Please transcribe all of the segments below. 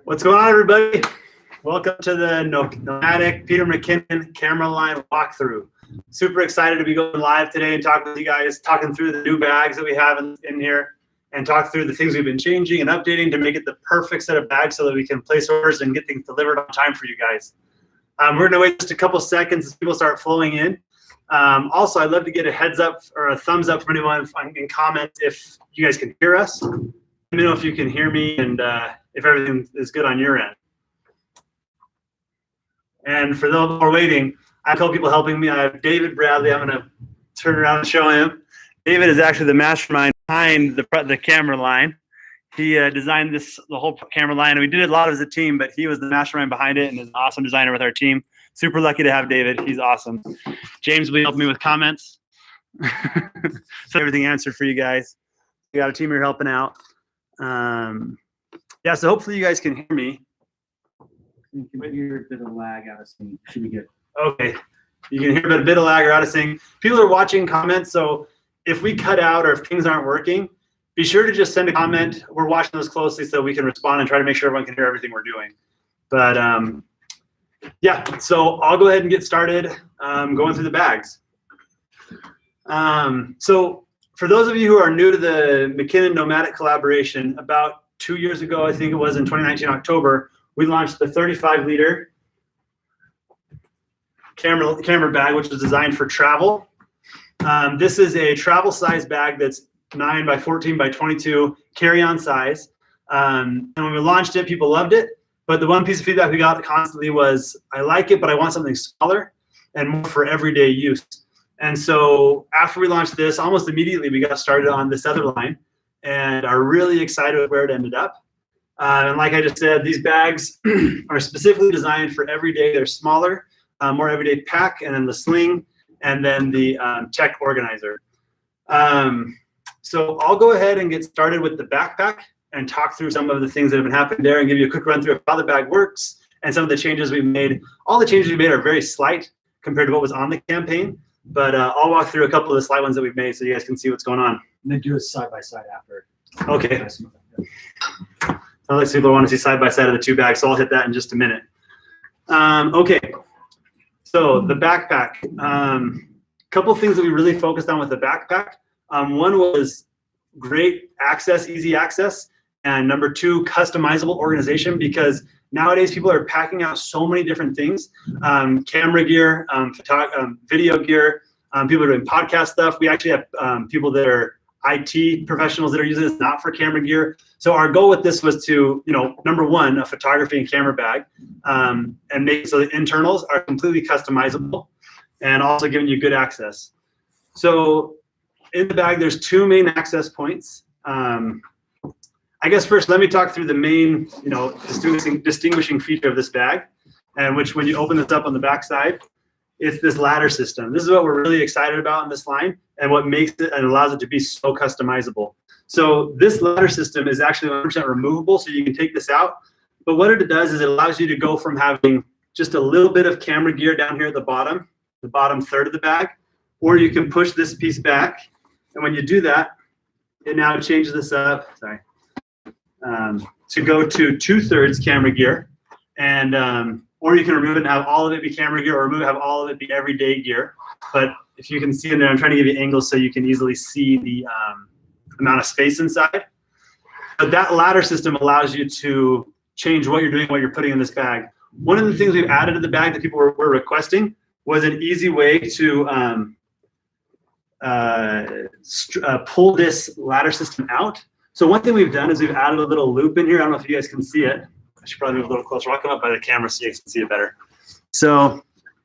What's going on, everybody? Welcome to the NOMATIC Peter McKinnon camera line walkthrough. Super excited to be going live today and talking with you guys, talking through the new bags that we have in here, and talk through the things we've been changing and updating to make it the perfect set of bags so that we can place orders and get things delivered on time for you guys. We're going to wait just a couple seconds as people start flowing in. Also, I'd love to get a heads up or a thumbs up from anyone in comments if you guys can hear us. Let me know if you can hear me and if everything is good on your end. And for those who are waiting, I have a couple people helping me. I have David Bradley. I'm going to turn around and show him. David is actually the mastermind behind the camera line. He designed the whole camera line, and we did it a lot as a team, but he was the mastermind behind it and is an awesome designer with our team. Super lucky to have David. He's awesome. James will be helping me with comments. So everything answered for you guys. We got a team here helping out. Yeah, so hopefully you guys can hear me. You can hear a bit of lag out of sync. Should be good. Okay. You can hear a bit of lag or out of sync. People are watching comments, so if we cut out or if things aren't working, be sure to just send a comment. We're watching those closely so we can respond and try to make sure everyone can hear everything we're doing. But yeah, so I'll go ahead and get started going through the bags. So for those of you who are new to the McKinnon NOMATIC collaboration, about 2 years ago, I think it was in 2019 October, we launched the 35-liter camera bag, which was designed for travel. This is a travel size bag that's 9 by 14 by 22 carry-on size. And when we launched it, people loved it. But the one piece of feedback we got constantly was, I like it, but I want something smaller and more for everyday use. And so after we launched this, almost immediately we got started on this other line and are really excited with where it ended up. And like I just said, these bags are specifically designed for everyday. They're smaller, more everyday pack, and then the sling, and then the tech organizer. So I'll go ahead and get started with the backpack and talk through some of the things that have been happening there and give you a quick run through of how the bag works and some of the changes we've made. All the changes we made are very slight compared to what was on the campaign, but I'll walk through a couple of the slight ones that we've made so you guys can see what's going on. And then do it side by side after. Okay. I like people want to see side by side of the two bags, so I'll hit that in just a minute. Okay, so the backpack. Couple things that we really focused on with the backpack. One was great access, easy access, and number two, customizable organization, because nowadays people are packing out so many different things, camera gear, video gear, people are doing podcast stuff. We actually have people that are IT professionals that are using this not for camera gear. So our goal with this was to, number one, a photography and camera bag, and make it so the internals are completely customizable and also giving you good access. So in the bag, there's two main access points. I guess first, let me talk through the main, distinguishing feature of this bag, and which when you open this up on the back side, it's this ladder system. This is what we're really excited about in this line and what makes it and allows it to be so customizable. So this ladder system is actually 100% removable, so you can take this out. But what it does is it allows you to go from having just a little bit of camera gear down here at the bottom third of the bag, or you can push this piece back. And when you do that, it now changes this up, to go to 2/3 camera gear. And or you can remove it and have all of it be camera gear, or have all of it be everyday gear. But if you can see in there, I'm trying to give you angles so you can easily see the amount of space inside. But that ladder system allows you to change what you're doing, what you're putting in this bag. One of the things we've added to the bag that people were requesting was an easy way to pull this ladder system out. So one thing we've done is we've added a little loop in here. I don't know if you guys can see it. I should probably move a little closer. I'll come up by the camera so you guys can see it better. So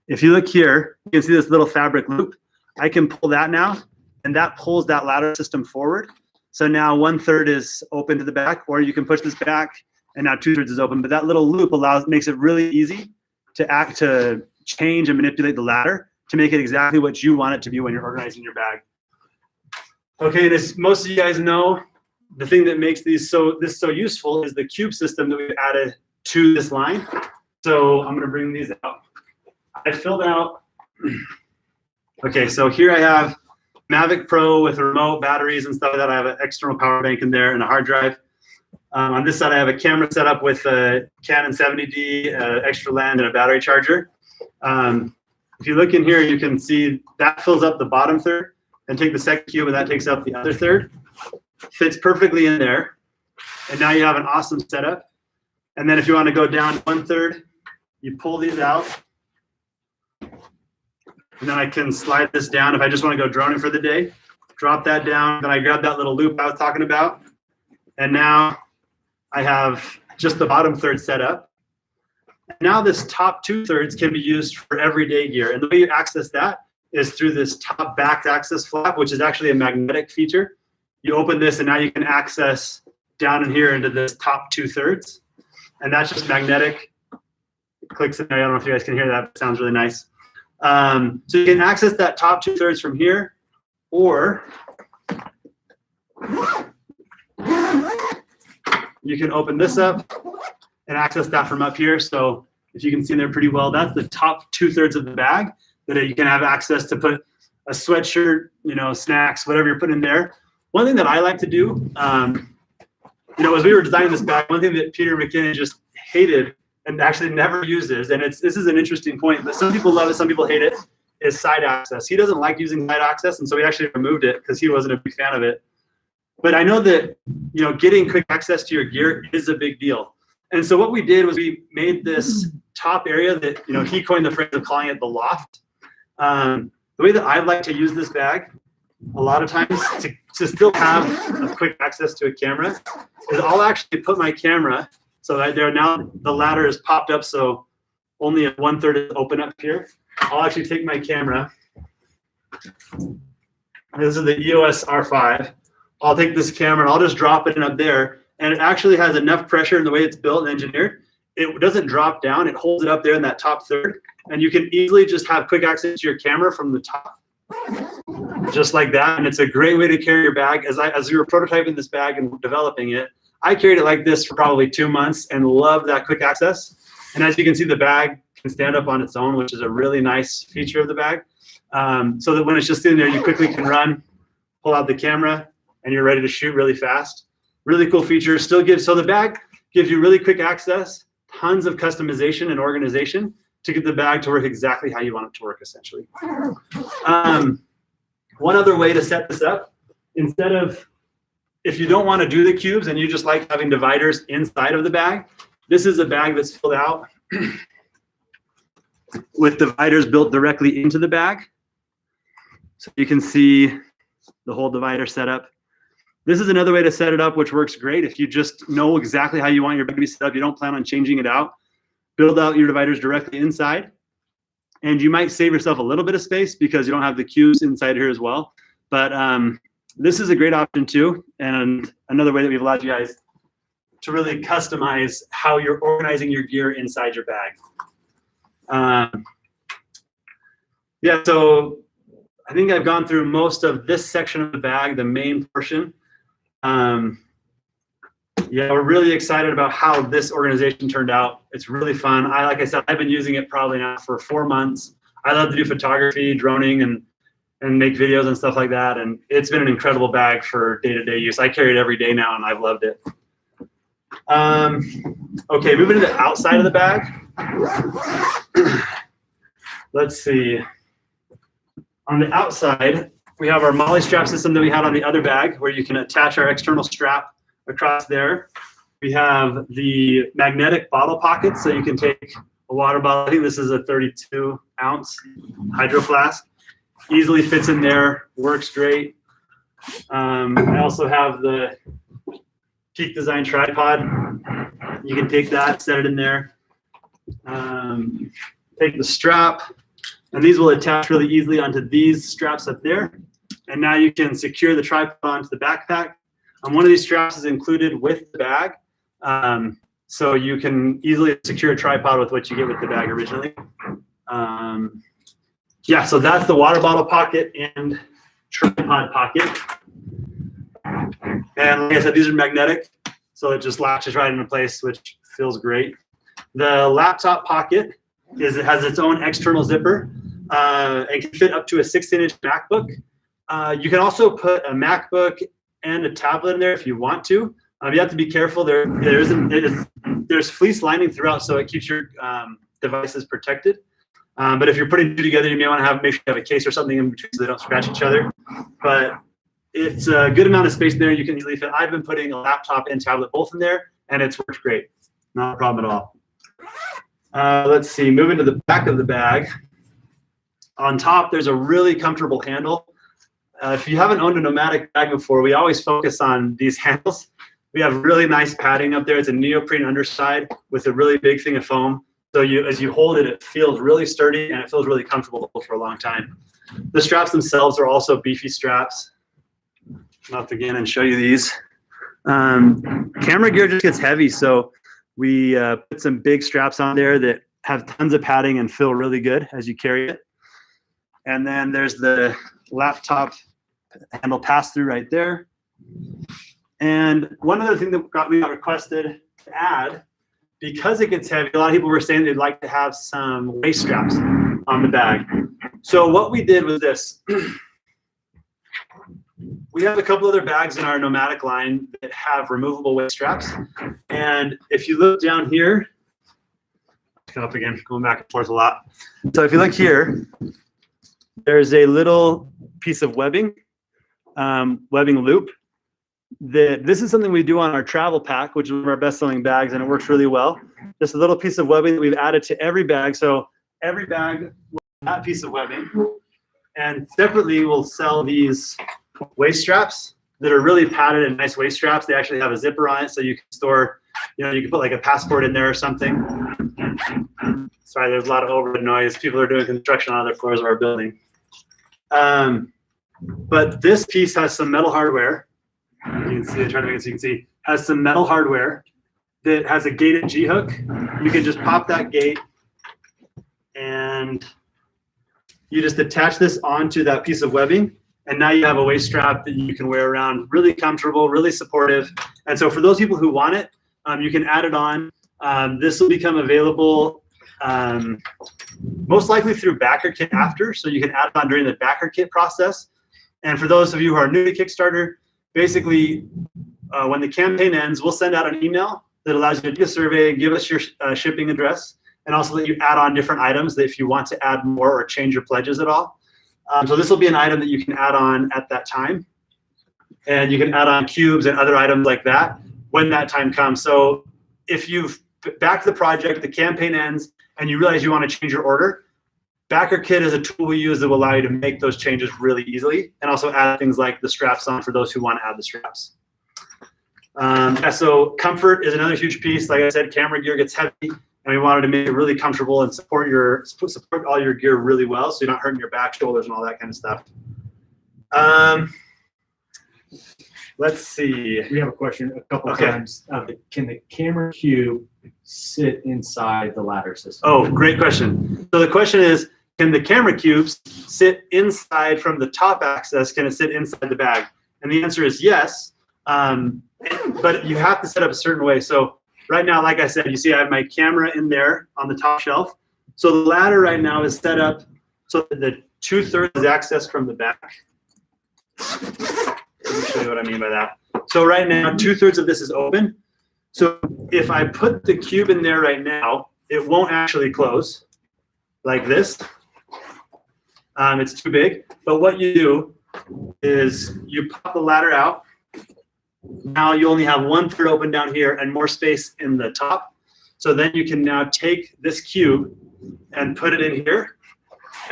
if you look here, you can see this little fabric loop. I can pull that now, and that pulls that ladder system forward. So now 1/3 is open to the back, or you can push this back, and now 2/3 is open. But that little loop makes it really easy to change and manipulate the ladder to make it exactly what you want it to be when you're organizing your bag. Okay, and as most of you guys know, the thing that makes this so useful is the cube system that we've added to this line. So I'm gonna bring these out. I filled out, okay, so here I have Mavic Pro with a remote, batteries and stuff like that. I have an external power bank in there and a hard drive. On this side, I have a camera set up with a Canon 70D, extra lens, and a battery charger. If you look in here, you can see that fills up the bottom third, and take the second cube, and that takes up the other third. Fits perfectly in there. And now you have an awesome setup. And then if you want to go down 1/3, you pull these out. And then I can slide this down if I just want to go droning for the day. Drop that down. Then I grab that little loop I was talking about. And now I have just the bottom third set up. Now this top 2/3 can be used for everyday gear. And the way you access that is through this top back access flap, which is actually a magnetic feature. You open this and now you can access down in here into this top 2/3. And that's just magnetic. It clicks in there. I don't know if you guys can hear that. It sounds really nice. So you can access that top 2/3 from here, or you can open this up and access that from up here. So if you can see there pretty well, that's the top 2/3 of the bag that you can have access to put a sweatshirt, you know, snacks, whatever you're putting in there. One thing that I like to do, you know, as we were designing this bag, one thing that Peter McKinnon just hated and actually never uses, and this is an interesting point, but some people love it, some people hate it, is side access. He doesn't like using side access, and so he actually removed it because he wasn't a big fan of it. But I know that, you know, getting quick access to your gear is a big deal. And so what we did was we made this top area that, you know, he coined the phrase of calling it the loft. The way that I like to use this bag a lot of times to still have a quick access to a camera is I'll actually put my camera so that there now the ladder is popped up, so only 1/3 is open up here. I'll actually take my camera. This is the EOS R5. I'll take this camera and I'll just drop it in up there, and it actually has enough pressure in the way it's built and engineered. It doesn't drop down, it holds it up there in that top third, and you can easily just have quick access to your camera from the top. Just like that, and it's a great way to carry your bag. As we were prototyping this bag and developing it, I carried it like this for probably 2 months and loved that quick access. And as you can see, the bag can stand up on its own, which is a really nice feature of the bag. So that when it's just sitting there, you quickly can run, pull out the camera, and you're ready to shoot really fast. Really cool feature. So the bag gives you really quick access, tons of customization and organization to get the bag to work exactly how you want it to work, essentially. One other way to set this up, instead of, if you don't want to do the cubes and you just like having dividers inside of the bag, this is a bag that's filled out with dividers built directly into the bag. So you can see the whole divider setup. This is another way to set it up, which works great. If you just know exactly how you want your bag to be set up, you don't plan on changing it out, build out your dividers directly inside. And you might save yourself a little bit of space because you don't have the cubes inside here as well. But this is a great option too. And another way that we've allowed you guys to really customize how you're organizing your gear inside your bag. Yeah, so I think I've gone through most of this section of the bag, the main portion. Yeah, we're really excited about how this organization turned out. It's really fun. Like I said, I've been using it probably now for 4 months. I love to do photography, droning, and make videos and stuff like that. And it's been an incredible bag for day-to-day use. I carry it every day now, and I've loved it. Okay, moving to the outside of the bag. Let's see. On the outside, we have our MOLLE strap system that we had on the other bag, where you can attach our external strap across there. We have the magnetic bottle pocket, so you can take a water bottle. I think this is a 32-ounce hydro flask. Easily fits in there, works great. I also have the Peak Design tripod. You can take that, set it in there. Take the strap, and these will attach really easily onto these straps up there. And now you can secure the tripod onto the backpack. One of these straps is included with the bag, so you can easily secure a tripod with what you get with the bag originally. Yeah, so that's the water bottle pocket and tripod pocket. And like I said, these are magnetic, so it just latches right into place, which feels great. The laptop pocket has its own external zipper and can fit up to a 16-inch MacBook. You can also put a MacBook and a tablet in there if you want to. You have to be careful. There's fleece lining throughout, so it keeps your devices protected. But if you're putting two together, you may want to make sure you have a case or something in between so they don't scratch each other. But it's a good amount of space there. You can easily fit. I've been putting a laptop and tablet both in there, and it's worked great. Not a problem at all. Let's see, moving to the back of the bag. On top, there's a really comfortable handle. If you haven't owned a NOMATIC bag before, we always focus on these handles. We have really nice padding up there. It's a neoprene underside with a really big thing of foam. So as you hold it, it feels really sturdy and it feels really comfortable for a long time. The straps themselves are also beefy straps. I'll have to again and show you these. Camera gear just gets heavy, so we put some big straps on there that have tons of padding and feel really good as you carry it. And then there's the laptop handle pass-through right there. And one other thing that we got requested to add, because it gets heavy, a lot of people were saying they'd like to have some waist straps on the bag. So what we did was this. We have a couple other bags in our NOMATIC line that have removable waist straps. And if you look down here, come up again, going back and forth a lot. So if you look here, there's a little piece of webbing loop. This is something we do on our travel pack, which is one of our best-selling bags, and it works really well. Just a little piece of webbing that we've added to every bag. So every bag will have that piece of webbing. And separately, we'll sell these waist straps that are really padded and nice waist straps. They actually have a zipper on it, so you can store, you can put like a passport in there or something. Sorry, there's a lot of overhead noise. People are doing construction on other floors of our building. But this piece has some metal hardware. You can see, I'm trying to make it so you can see, has some metal hardware that has a gated G-hook. You can just pop that gate and you just attach this onto that piece of webbing. And now you have a waist strap that you can wear around, really comfortable, really supportive. And so for those people who want it, you can add it on. This will become available most likely through backer kit after, so you can add it on during the backer kit process. And for those of you who are new to Kickstarter, basically when the campaign ends, we'll send out an email that allows you to do a survey, give us your shipping address, and also let you add on different items that if you want to add more or change your pledges at all. So this will be an item that you can add on at that time. And you can add on cubes and other items like that when that time comes. So if you've backed the project, the campaign ends, and you realize you want to change your order, Backer Kit is a tool we use that will allow you to make those changes really easily and also add things like the straps on for those who want to add the straps. So comfort is another huge piece. Like I said, camera gear gets heavy, and we wanted to make it really comfortable and support all your gear really well, so you're not hurting your back, shoulders, and all that kind of stuff. Let's see. We have a question a couple times. Can the camera cube sit inside the ladder system? Oh, great question. So the question is, can the camera cubes sit inside from the top access? Can it sit inside the bag? And the answer is yes, but you have to set up a certain way. So right now, like I said, you see I have my camera in there on the top shelf. So the ladder right now is set up so that the 2/3 is accessed from the back. Let me show you what I mean by that. So right now, 2/3 of this is open. So if I put the cube in there right now, it won't actually close like this. It's too big. But what you do is you pop the ladder out. Now you only have 1/3 open down here and more space in the top. So then you can now take this cube and put it in here,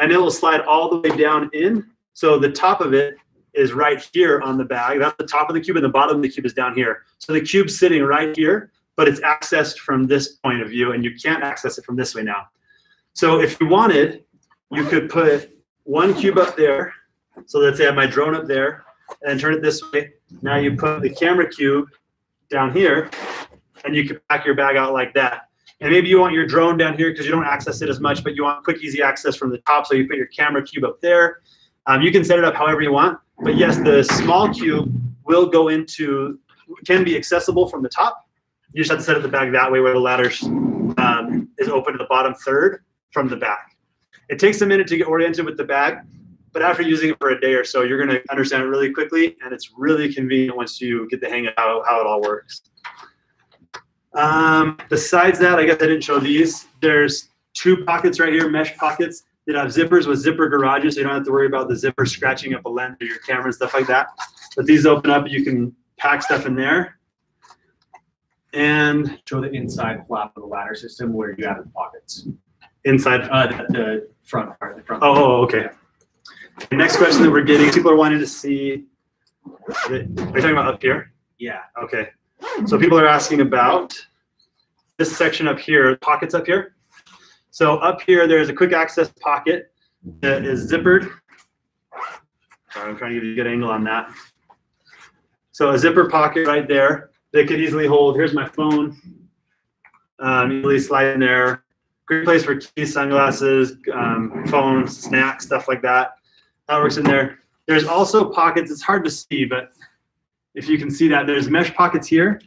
and it will slide all the way down in. So the top of it is right here on the bag. That's the top of the cube, and the bottom of the cube is down here. So the cube's sitting right here, but it's accessed from this point of view, and you can't access it from this way now. So if you wanted, you could put one cube up there. So let's say I have my drone up there, and turn it this way. Now you put the camera cube down here, and you can pack your bag out like that. And maybe you want your drone down here because you don't access it as much, but you want quick, easy access from the top, so you put your camera cube up there. You can set it up however you want. But yes, the small cube will go into, can be accessible from the top. You just have to set up the bag that way where the ladder is open to the bottom 1/3 from the back. It takes a minute to get oriented with the bag. but after using it for a day or so, you're going to understand it really quickly, and it's really convenient once you get the hang of how it all works. Besides that, I guess I didn't show these. There's 2 pockets right here, mesh pockets, that have zippers with zipper garages, so you don't have to worry about the zipper scratching up a lens or your camera and stuff like that. But these open up, you can pack stuff in there. And Show the inside flap of the ladder system where you have the pockets. inside. The front part. The front. Oh, okay. The next question that we're getting, people are wanting to see. Are you talking about up here? Yeah. Okay. So people are asking about this section up here, pockets up here. So up here, there's a quick access pocket that is zippered. Sorry, I'm trying to give you a good angle on that. So a zipper pocket right there that could easily hold, here's my phone. Easily slide in there. Great place for keys, sunglasses, phones, snacks, stuff like that. That works in there. There's also pockets, it's hard to see, but if you can see that, there's mesh pockets here.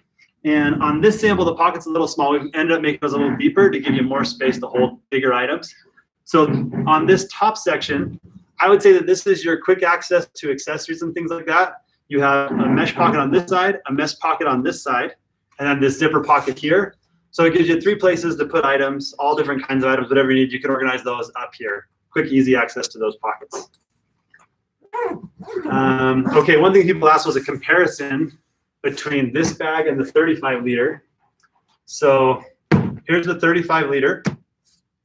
And on this sample, the pocket's a little small. We've ended up making those a little deeper to give you more space to hold bigger items. So on this top section, I would say that this is your quick access to accessories and things like that. You have a mesh pocket on this side, a mesh pocket on this side, and then this zipper pocket here. So it gives you 3 places to put items, all different kinds of items, whatever you need. You can organize those up here. Quick, easy access to those pockets. Okay, one thing people asked was a comparison between this bag and the 35 liter. So here's the 35 liter.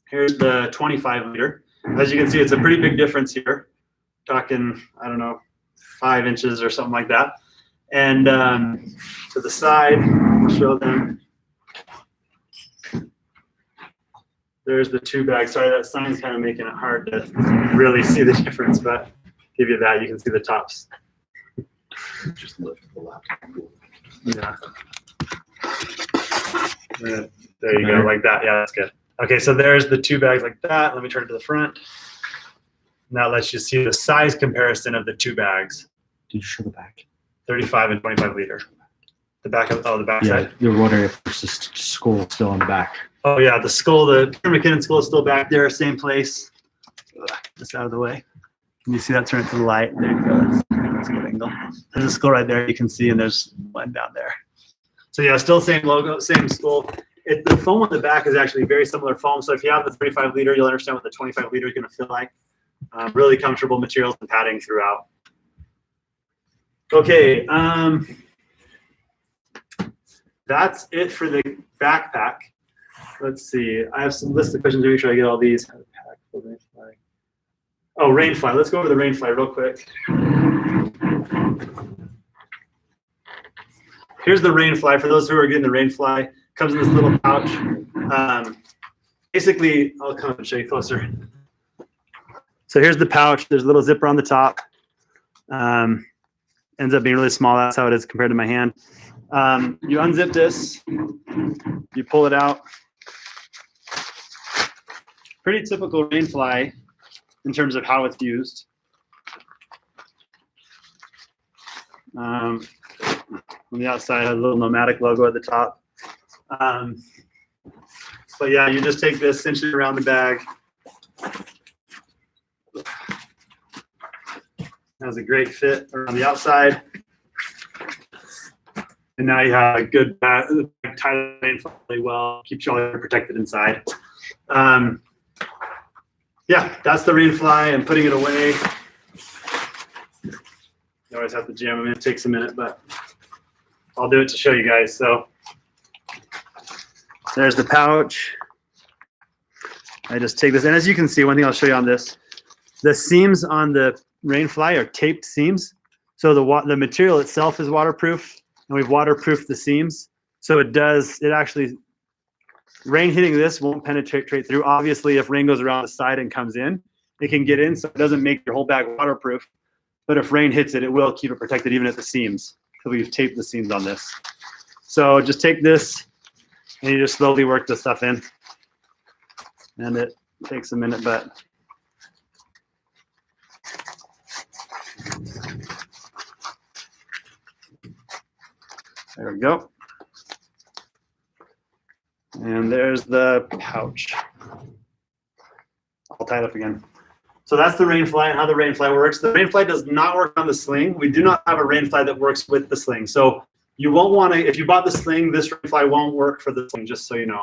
Here's the 25 liter. As you can see, it's a pretty big difference here. Talking, I don't know, 5 inches or something like that. And to the side, I'll show them. There's the 2 bags. Sorry, that sign's kind of making it hard to really see the difference, but give you that, you can see the tops. Just lift the laptop. Yeah. There you go, like that. Yeah, that's good. Okay, so there's the 2 bags like that. Let me turn it to the front. And that lets you see the size comparison of the 2 bags. Did you show the back? 35 and 25 liter. The back of, the back side. You're wondering if there's this skull still on the back. Oh yeah, the skull, the McKinnon skull is still back there, same place. Just out of the way. Can you see that? Turn it to the light. There you go. That's a good angle. There's a skull right there you can see, and there's one down there. So yeah, still same logo, same skull. The foam on the back is actually very similar foam. So if you have the 35 liter, you'll understand what the 25 liter is going to feel like. Really comfortable materials and padding throughout. Okay, that's it for the backpack. Let's see. I have some list of questions to make sure I get all these. Oh, Rainfly. Let's go over the Rainfly real quick. Here's the Rainfly. For those who are getting the Rainfly, comes in this little pouch. Basically, I'll come and show you closer. So here's the pouch. There's a little zipper on the top. Ends up being really small. That's how it is compared to my hand. You unzip this. You pull it out. Pretty typical Rainfly in terms of how it's used. On the outside, it has a little NOMATIC logo at the top. But yeah, you just take this, cinch it around the bag. Has a great fit around the outside. And now you have a good bag, tied in really well, keeps you all protected inside. Yeah, that's the Rainfly and putting it away. You always have to jam them in. It takes a minute, but I'll do it to show you guys. So there's the pouch. I just take this, and as you can see, one thing I'll show you on this, the seams on the Rainfly are taped seams. So the material itself is waterproof, and we've waterproofed the seams. So it actually, rain hitting this won't penetrate through. Obviously, if rain goes around the side and comes in, it can get in, so it doesn't make your whole bag waterproof. But if rain hits it, it will keep it protected even at the seams, because we've taped the seams on this. So just take this, and you just slowly work the stuff in. And it takes a minute, but there we go. And there's the pouch. All tied up again. So that's the Rainfly and how the Rainfly works. The Rainfly does not work on the sling. We do not have a Rainfly that works with the sling. So you won't want to, if you bought the sling, this Rainfly won't work for the sling, just so you know.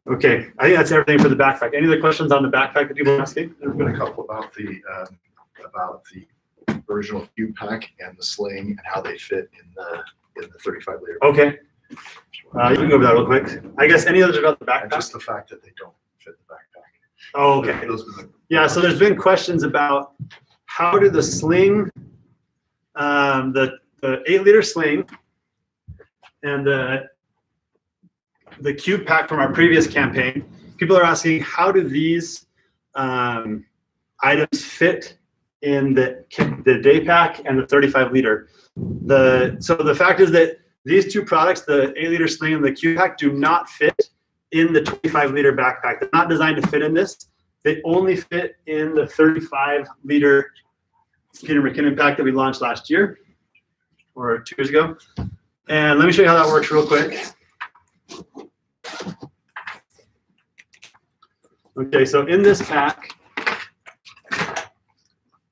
Okay, I think that's everything for the backpack. Any other questions on the backpack that people are asking? There's been a couple about the original cube pack and the sling and how they fit in the 35 liter. Okay, you can go over that real quick. I guess any others about the backpack? And just the fact that they don't fit the backpack. Oh, okay. Yeah, so there's been questions about how do the sling, the 8-liter sling and the cube pack from our previous campaign, people are asking how do these items fit in the day pack and the 35 liter. So the fact is that these two products, the 8-liter sling and the cube pack, do not fit in the 25 liter backpack. They're not designed to fit in this. They only fit in the 35 liter Peter McKinnon pack that we launched last year or 2 years ago. And let me show you how that works real quick. Okay, so in this pack,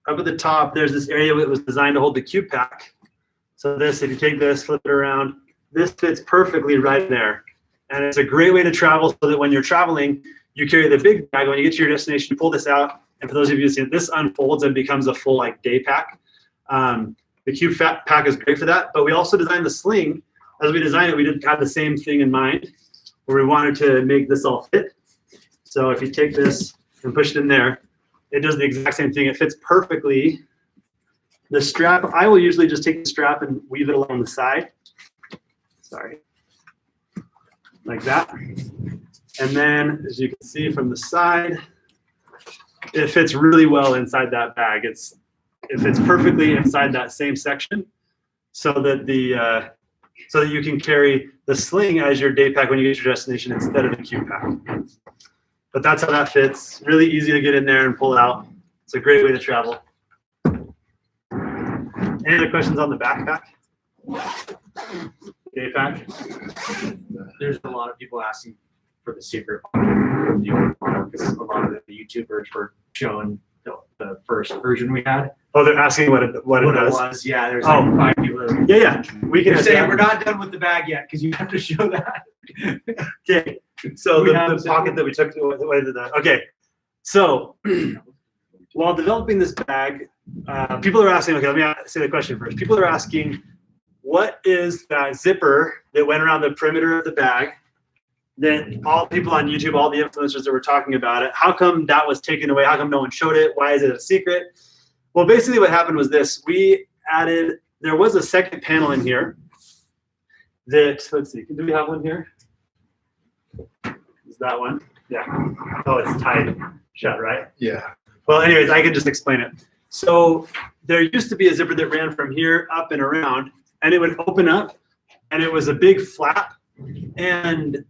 up at the top, there's this area that was designed to hold the cube pack. So this, if you take this, flip it around, this fits perfectly right there. And it's a great way to travel so that when you're traveling, you carry the big bag. When you get to your destination, you pull this out. And for those of you who see it, this unfolds and becomes a full day pack. The cube pack is great for that. But we also designed the sling. As we designed it, we did have the same thing in mind, where we wanted to make this all fit. So if you take this and push it in there, it does the exact same thing. It fits perfectly. The strap, I will usually just take the strap and weave it along the side. Sorry. Like that. And then, as you can see from the side, it fits really well inside that bag. It fits perfectly inside that same section, so that you can carry the sling as your day pack when you get to your destination instead of the cube pack. But that's how that fits. Really easy to get in there and pull out. It's a great way to travel. Any other questions on the backpack? Day pack? There's a lot of people asking for the secret from the old model because a lot of the YouTubers were showing the first version we had. Oh, they're asking what it does. Was. Yeah, there's like 5 people. Yeah. We can say say we're not done with the bag yet because you have to show that. Okay. So the pocket that we took away to the. Okay. So while developing this bag, people are asking. Okay, let me say the question first. People are asking, what is that zipper that went around the perimeter of the bag? That all people on YouTube, all the influencers that were talking about it, how come that was taken away? How come no one showed it? Why is it a secret? Well, basically what happened was this. There was a second panel in here that, let's see, do we have one here? Is that one? Yeah. Oh, it's tied shut, right? Yeah. Well, anyways, I can just explain it. So there used to be a zipper that ran from here up and around, and it would open up, and it was a big flap. And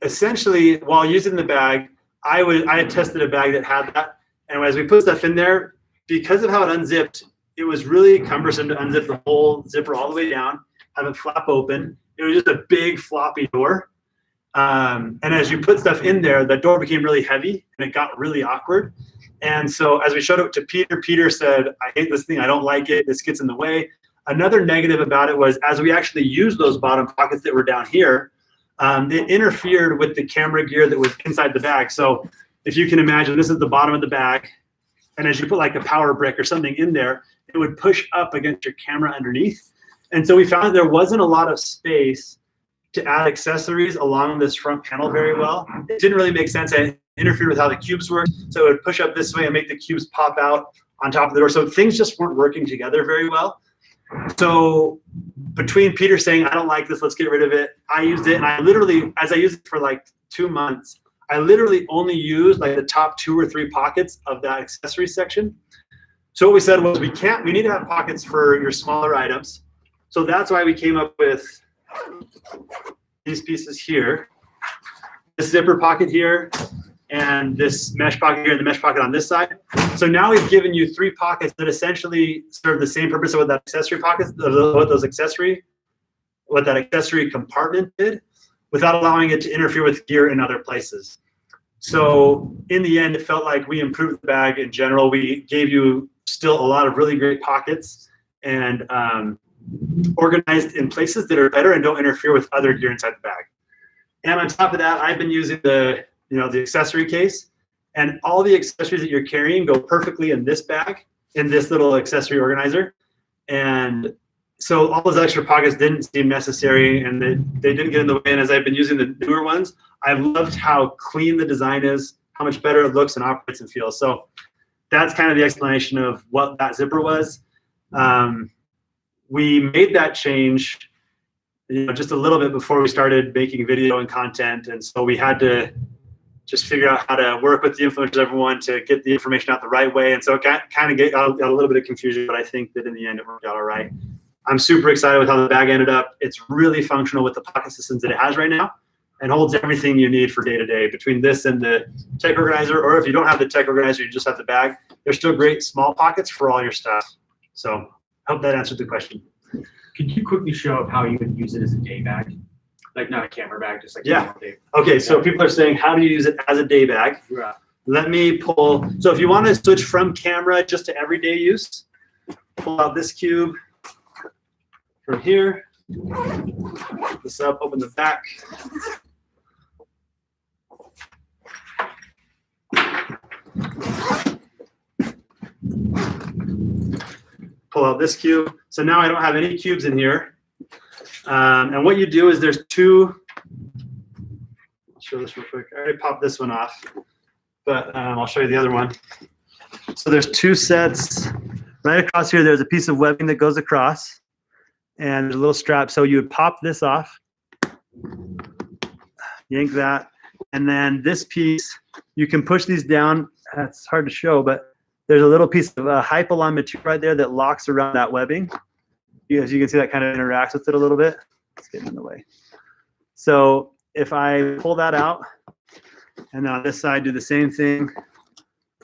essentially, while using the bag, I had tested a bag that had that, and as we put stuff in there, because of how it unzipped, it was really cumbersome to unzip the whole zipper all the way down, have it flap open. It was just a big floppy door. And as you put stuff in there, the door became really heavy and it got really awkward. And so as we showed it to Peter, Peter said, I hate this thing, I don't like it, this gets in the way. Another negative about it was as we actually used those bottom pockets that were down here, it interfered with the camera gear that was inside the bag. So if you can imagine, this is the bottom of the bag. And as you put like a power brick or something in there, it would push up against your camera underneath. And so we found that there wasn't a lot of space to add accessories along this front panel very well. It didn't really make sense. It interfered with how the cubes worked. So it would push up this way and make the cubes pop out on top of the door. So things just weren't working together very well. So between Peter saying, I don't like this, let's get rid of it, I used it. And I literally, as I used it for like 2 months, I literally only used like the top 2 or 3 pockets of that accessory section. So what we said was we need to have pockets for your smaller items. So that's why we came up with these pieces here, this zipper pocket here, and this mesh pocket here, and the mesh pocket on this side. So now we've given you 3 pockets that essentially serve the same purpose of what that accessory pocket, what that accessory compartment did, without allowing it to interfere with gear in other places. So in the end, it felt like we improved the bag in general. We gave you still a lot of really great pockets and organized in places that are better and don't interfere with other gear inside the bag. And on top of that, I've been using the accessory case, and all the accessories that you're carrying go perfectly in this bag, in this little accessory organizer. And so all those extra pockets didn't seem necessary, and they didn't get in the way. And as I've been using the newer ones, I've loved how clean the design is, how much better it looks and operates and feels. So that's kind of the explanation of what that zipper was. We made that change just a little bit before we started making video and content. And so we had to just figure out how to work with the influencers, everyone, to get the information out the right way. And so it kind of got a little bit of confusion, but I think that in the end it worked out all right. I'm super excited with how the bag ended up. It's really functional with the pocket systems that it has right now and holds everything you need for day-to-day. Between this and the tech organizer, or if you don't have the tech organizer, you just have the bag, there's still great small pockets for all your stuff. So I hope that answered the question. Could you quickly show up how you would use it as a day bag? Like not a camera bag, just like a normal day. Okay, so people are saying, how do you use it as a day bag? Yeah. Let me pull. So if you want to switch from camera just to everyday use, pull out this cube from here. This up, open the back. Pull out this cube. So now I don't have any cubes in here. And what you do is there's two, I'll show this real quick. I already popped this one off, but I'll show you the other one. So there's two sets. Right across here, there's a piece of webbing that goes across and there's a little strap. So you would pop this off, yank that, and then this piece, you can push these down. It's hard to show, but there's a little piece of Hypalon material right there that locks around that webbing. As you can see, that kind of interacts with it a little bit. It's getting in the way. So if I pull that out, and then on this side do the same thing,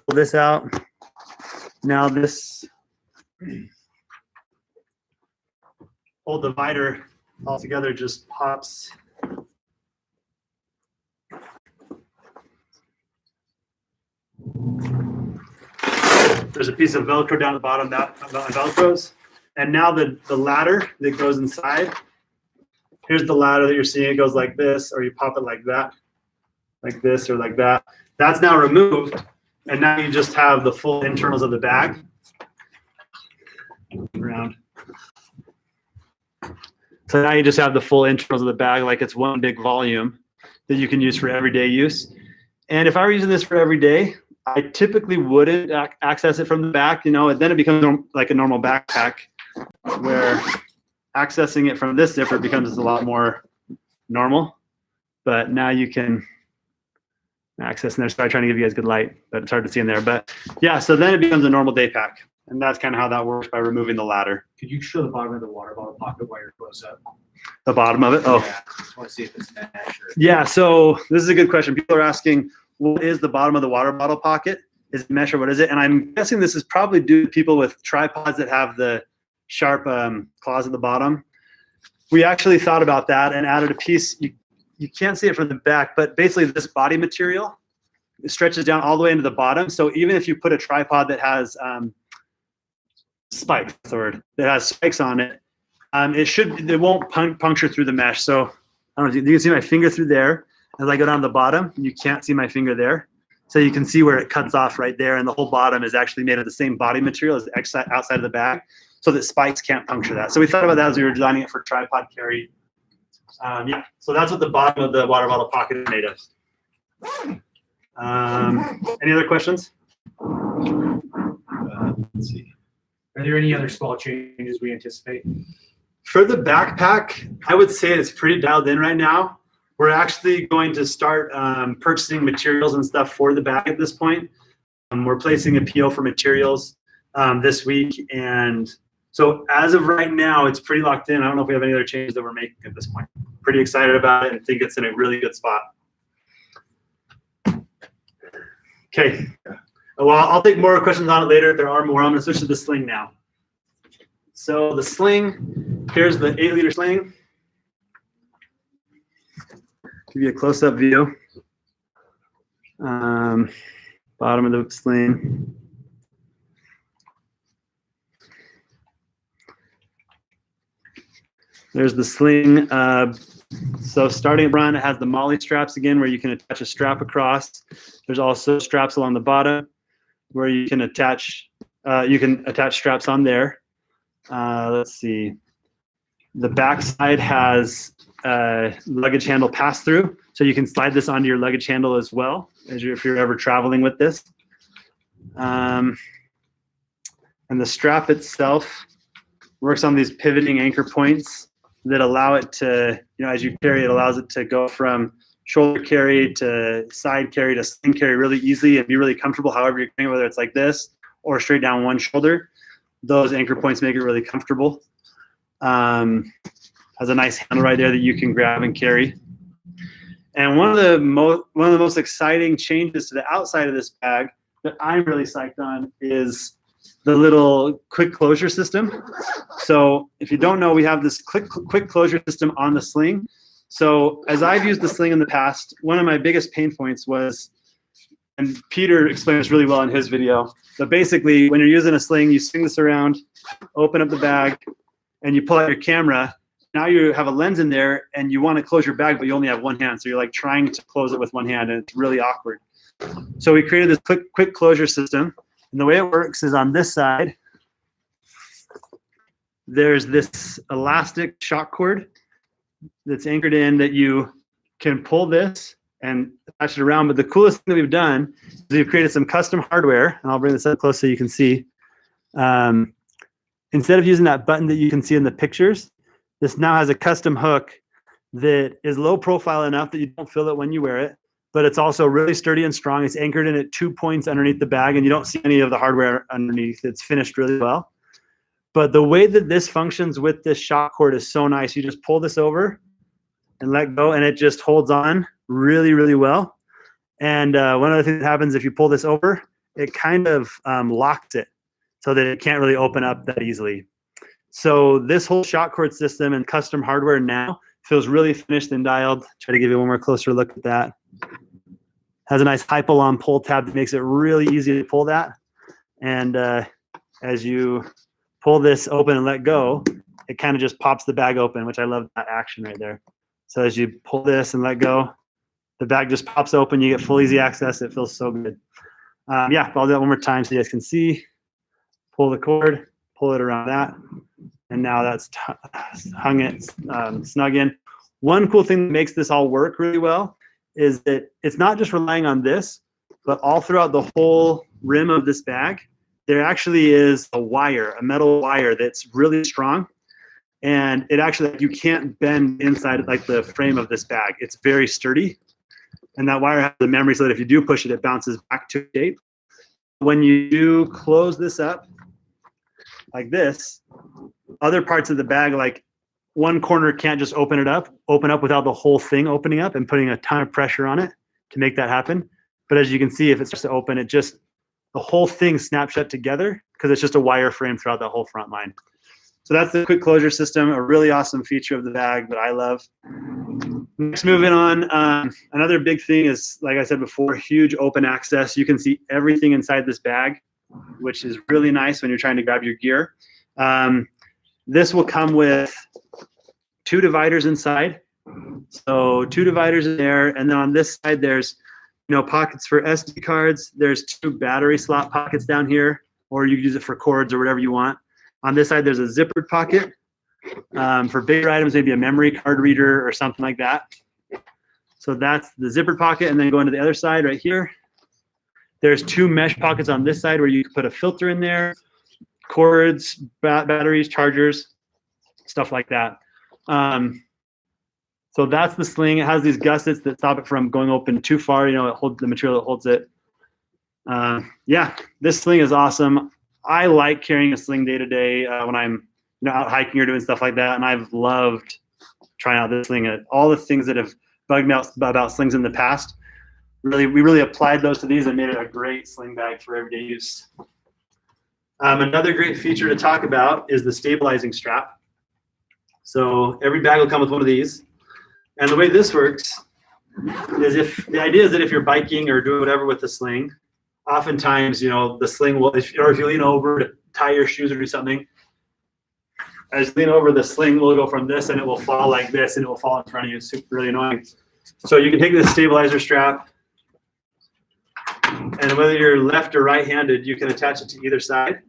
pull this out. Now this whole divider altogether just pops. There's a piece of Velcro down the bottom that Velcros. And now the ladder that goes inside, here's the ladder that you're seeing. It goes like this, or you pop it like that, like this, or like that. That's now removed, and now you just have the full internals of the bag. Around. So now you just have the full internals of the bag, like it's one big volume that you can use for everyday use. And if I were using this for every day, I typically wouldn't access it from the back, and then it becomes like a normal backpack, where accessing it from this zipper becomes a lot more normal. But now you can access in there. Sorry, trying to give you guys good light, but it's hard to see in there. But yeah, so then it becomes a normal day pack. And that's kind of how that works by removing the ladder. Could you show the bottom of the water bottle pocket while you're close up? The bottom of it? Oh. Yeah, I just want to see if it's mesh or... Yeah, so this is a good question. People are asking, what is the bottom of the water bottle pocket? Is it mesh or what is it? And I'm guessing this is probably due to people with tripods that have the sharp claws at the bottom. We actually thought about that and added a piece. You can't see it from the back, but basically this body material, it stretches down all the way into the bottom. So even if you put a tripod that has spikes, that's the word, that has spikes on it, it won't puncture through the mesh. So I don't know, you can see my finger through there. As I go down to the bottom, you can't see my finger there. So you can see where it cuts off right there, and the whole bottom is actually made of the same body material as the outside of the bag, so that spikes can't puncture that. So we thought about that as we were designing it for tripod carry. Yeah, so that's what the bottom of the water bottle pocket is made of. Any other questions? Let's see. Are there any other small changes we anticipate? For the backpack, I would say it's pretty dialed in right now. We're actually going to start purchasing materials and stuff for the bag at this point. We're placing a PO for materials this week. And so as of right now, it's pretty locked in. I don't know if we have any other changes that we're making at this point. Pretty excited about it and think it's in a really good spot. Okay. Well, I'll take more questions on it later if there are more. I'm going to switch to the sling now. So the sling, here's the 8-liter sling. Give you a close-up view. Bottom of the sling. There's the sling. So starting at front, it has the molly straps again, where you can attach a strap across. There's also straps along the bottom where you can attach straps on there. Let's see. The back side has luggage handle pass-through, so you can slide this onto your luggage handle as well if you're ever traveling with this. And the strap itself works on these pivoting anchor points that allow it to, as you carry, it allows it to go from shoulder carry to side carry to sling carry really easily and be really comfortable however you're carrying, whether it's like this or straight down one shoulder. Those anchor points make it really comfortable. Has a nice handle right there that you can grab and carry. And one of the most exciting changes to the outside of this bag that I'm really psyched on is the little quick closure system. So if you don't know, we have this quick closure system on the sling. So as I've used the sling in the past, one of my biggest pain points was, and Peter explained this really well in his video, but basically when you're using a sling, you swing this around, open up the bag, and you pull out your camera. Now you have a lens in there and you want to close your bag, but you only have one hand. So you're like trying to close it with one hand and it's really awkward. So we created this quick closure system. And the way it works is on this side, there's this elastic shock cord that's anchored in that you can pull this and attach it around. But the coolest thing that we've done is we've created some custom hardware, and I'll bring this up close so you can see. Instead of using that button that you can see in the pictures, this now has a custom hook that is low profile enough that you don't feel it when you wear it, but it's also really sturdy and strong. It's anchored in at 2 points underneath the bag, and you don't see any of the hardware underneath. It's finished really well. But the way that this functions with this shock cord is so nice. You just pull this over and let go, and it just holds on really, really well. And one other thing that happens if you pull this over, it kind of locks it so that it can't really open up that easily. So this whole shock cord system and custom hardware now feels really finished and dialed. Try to give you one more closer look at that. Has a nice Hypalon pull tab that makes it really easy to pull that. And as you pull this open and let go, it kind of just pops the bag open, which I love that action right there. So as you pull this and let go, the bag just pops open. You get full easy access. It feels so good. Yeah, I'll do that one more time so you guys can see. Pull the cord, pull it around that. And now that's hung it snug in. One cool thing that makes this all work really well is that it's not just relying on this, but all throughout the whole rim of this bag, there actually is a wire, a metal wire that's really strong. And it actually, you can't bend inside like the frame of this bag. It's very sturdy. And that wire has the memory so that if you do push it, it bounces back to shape. When you do close this up like this, other parts of the bag, like one corner can't just open up without the whole thing opening up and putting a ton of pressure on it to make that happen. But as you can see, if it starts to open, the whole thing snaps shut together because it's just a wire frame throughout the whole front line. So that's the quick closure system, a really awesome feature of the bag that I love. Next, moving on, another big thing is, like I said before, huge open access. You can see everything inside this bag, which is really nice when you're trying to grab your gear. This will come with 2 dividers inside. So 2 dividers in there, and then on this side there's pockets for SD cards. There's 2 battery slot pockets down here, or you can use it for cords or whatever you want. On this side there's a zippered pocket for bigger items, maybe a memory card reader or something like that. So that's the zippered pocket, and then going to the other side right here, there's 2 mesh pockets on this side where you can put a filter in there, cords, batteries, chargers, stuff like that. So that's the sling. It has these gussets that stop it from going open too far. It holds the material that holds it. Yeah, this sling is awesome. I like carrying a sling day to day when I'm out hiking or doing stuff like that, and I've loved trying out this sling. All the things that have bugged me out about slings in the past, we really applied those to these and made it a great sling bag for everyday use. Another great feature to talk about is the stabilizing strap. So every bag will come with one of these. And the way this works is the idea is that if you're biking or doing whatever with the sling, oftentimes, the sling will, if you lean over to tie your shoes or do something, as you lean over, the sling will go from this and it will fall like this and it will fall in front of you. It's really annoying. So you can take this stabilizer strap, and whether you're left or right-handed, you can attach it to either side.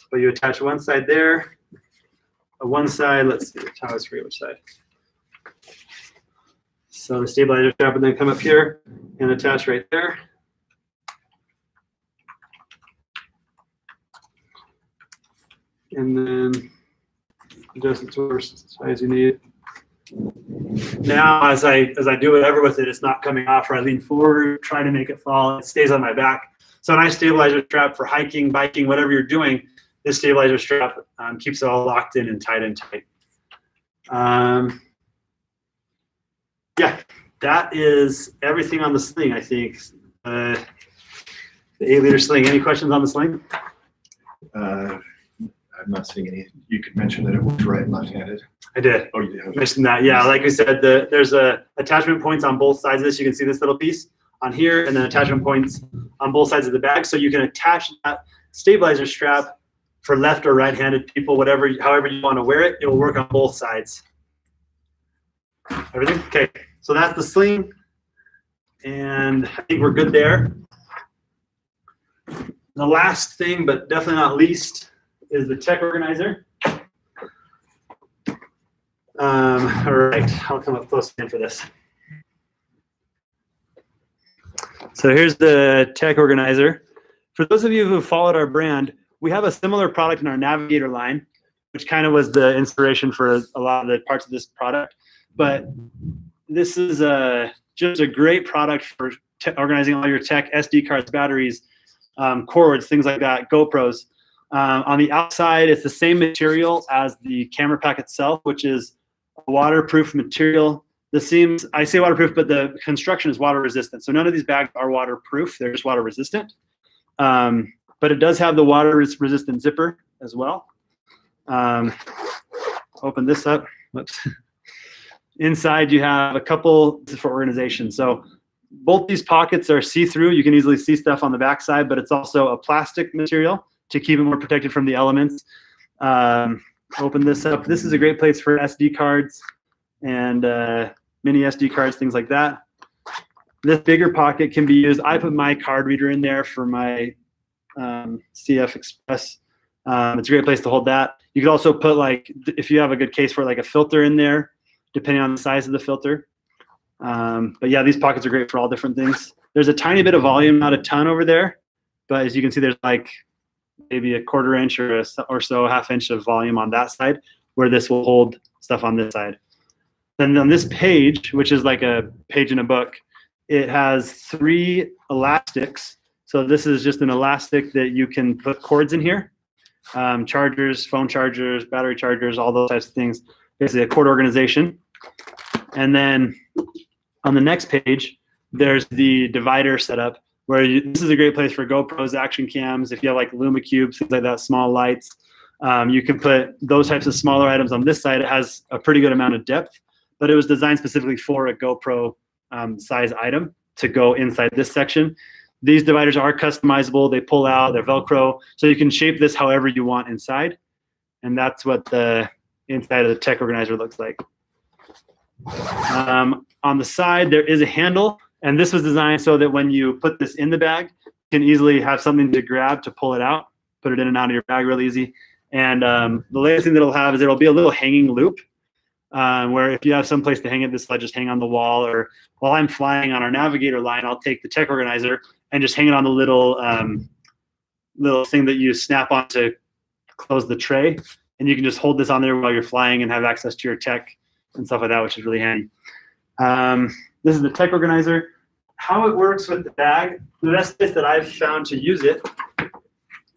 But you attach one side there, one side, let's see, how is for which side. So the stabilizer strap would then come up here and attach right there. And then adjust it to whatever size you need. Now, as I do whatever with it, it's not coming off, or I lean forward, try to make it fall, it stays on my back. So a nice stabilizer strap for hiking, biking, whatever you're doing, this stabilizer strap keeps it all locked in and tight and tight. Yeah, that is everything on the sling, I think. The 8-liter sling. Any questions on the sling? I'm not seeing any. You could mention that it works right and left-handed. I did. Oh, you did. Mentioned that. Yeah, like we said, there's attachment points on both sides of this. You can see this little piece on here, and then attachment points on both sides of the bag. So you can attach that stabilizer strap for left or right-handed people, however you want to wear it. It will work on both sides. Everything? Okay. So that's the sling, and I think we're good there. The last thing, but definitely not least, is the tech organizer. All right, I'll come up close again for this. So here's the tech organizer. For those of you who followed our brand, we have a similar product in our Navigator line, which kind of was the inspiration for a lot of the parts of this product. But this is just a great product for organizing all your tech, SD cards, batteries, cords, things like that, GoPros. On the outside, it's the same material as the camera pack itself, which is a waterproof material. The seams, I say waterproof, but the construction is water resistant. So none of these bags are waterproof. They're just water resistant. But it does have the water resistant zipper as well. Open this up. Whoops. Inside, you have a couple for organization. So both these pockets are see-through. You can easily see stuff on the backside, but it's also a plastic material to keep it more protected from the elements. Open this up. This is a great place for SD cards and mini SD cards, things like that. This bigger pocket can be used. I put my card reader in there for my CF Express. It's a great place to hold that. You could also put, like, if you have a good case for like a filter in there, depending on the size of the filter. But yeah, these pockets are great for all different things. There's a tiny bit of volume, not a ton over there, but as you can see, there's like maybe a 1/4 inch or so, 1/2 inch of volume on that side, where this will hold stuff on this side. Then on this page, which is like a page in a book, it has 3 elastics. So this is just an elastic that you can put cords in here. Chargers, phone chargers, battery chargers, all those types of things. Basically a cord organization. And then on the next page, there's the divider setup, where this is a great place for GoPros, action cams. If you have like LumaCubes, things like that, small lights, you can put those types of smaller items on this side. It has a pretty good amount of depth, but it was designed specifically for a GoPro size item to go inside this section. These dividers are customizable. They pull out, they're Velcro, so you can shape this however you want inside. And that's what the inside of the tech organizer looks like. On the side, there is a handle, and this was designed so that when you put this in the bag, you can easily have something to grab to pull it out, put it in and out of your bag real easy. And the latest thing that it'll have is it'll be a little hanging loop, where if you have some place to hang it, this will just hang on the wall. Or while I'm flying on our Navigator line, I'll take the tech organizer and just hang it on the little little thing that you snap on to close the tray. And you can just hold this on there while you're flying and have access to your tech and stuff like that, which is really handy. This is the tech organizer. How it works with the bag, the best place that I've found to use it